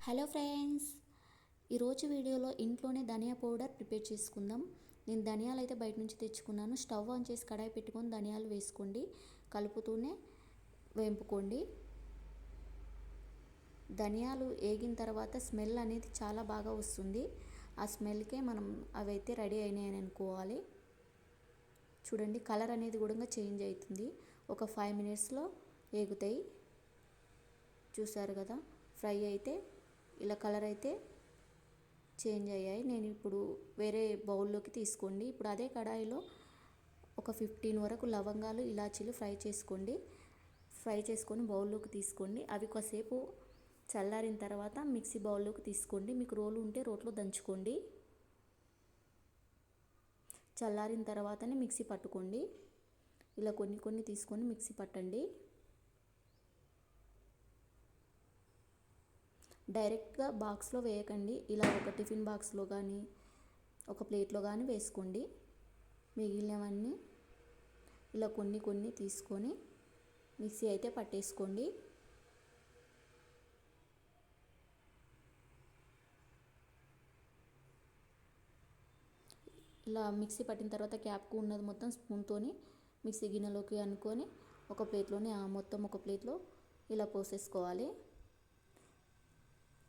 Hello friends, ఈరోజు వీడియోలో ఇంట్లోనే ధనియా పౌడర్ ప్రిపేర్ చేసుకుందాం. నేను ధనియాలు అయితే బయట నుంచి తెచ్చుకున్నాను. స్టవ్ ఆన్ చేసి కడాయి పెట్టుకొని ధనియాలు వేసుకోండి, కలుపుతూనే వేంపుకోండి. ధనియాలు వేగిన తర్వాత స్మెల్ అనేది చాలా బాగా వస్తుంది. ఆ స్మెల్కే మనం అవైతే రెడీ అయినాయని అనుకోవాలి. చూడండి, కలర్ అనేది కూడా చేంజ్ అవుతుంది. ఒక 5 మినిట్స్లో వేగుతాయి. చూసారు కదా, ఫ్రై అయితే ఇలా కలర్ అయితే చేంజ్ అయ్యాయి. నేను ఇప్పుడు వేరే బౌల్లోకి తీసుకోండి. ఇప్పుడు అదే కడాయిలో ఒక 15 వరకు లవంగాలు, ఇలాచీలు ఫ్రై చేసుకొని బౌల్లోకి తీసుకోండి. అవి కాసేపు చల్లారిన తర్వాత మిక్సీ బౌల్లోకి తీసుకోండి. మీకు రోలు ఉంటే రోట్లో దంచుకోండి. చల్లారిన తర్వాతనే మిక్సీ పట్టుకోండి. ఇలా కొన్ని తీసుకొని మిక్సీ పట్టండి. డైరెక్ట్గా బాక్స్లో వేయకండి. ఇలా ఒక టిఫిన్ బాక్స్లో కానీ ఒక ప్లేట్లో కానీ వేసుకోండి. మిగిలినవన్నీ ఇలా కొన్ని తీసుకొని మిక్సీ అయితే పట్టేసుకోండి. ఇలా మిక్సీ పట్టిన తర్వాత క్యాప్కు ఉన్నది మొత్తం స్పూన్తోని మిక్సీ గిన్నెలోకి అనుకొని ఒక ప్లేట్లోనే మొత్తం ఒక ప్లేట్లో ఇలా పోసేసుకోవాలి.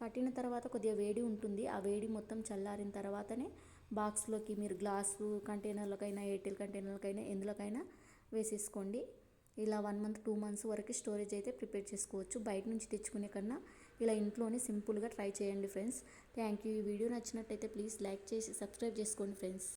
పట్టిన తర్వాత కొద్దిగా వేడి ఉంటుంది. ఆ వేడి మొత్తం చల్లారిన తర్వాతనే బాక్స్లోకి మీరు గ్లాసు కంటైనర్లకైనా, ఎయిర్టెల్ కంటైనర్లకైనా ఎందులోకైనా వేసేసుకోండి. ఇలా 1 మంత్ 2 మంత్స్ వరకు స్టోరేజ్ అయితే ప్రిపేర్ చేసుకోవచ్చు. బయట నుంచి తెచ్చుకునే కన్నా ఇలా ఇంట్లోనే సింపుల్గా ట్రై చేయండి ఫ్రెండ్స్. Thank you. ఈ వీడియో నచ్చినట్టయితే ప్లీజ్ లైక్ చేసి సబ్స్క్రైబ్ చేసుకోండి ఫ్రెండ్స్.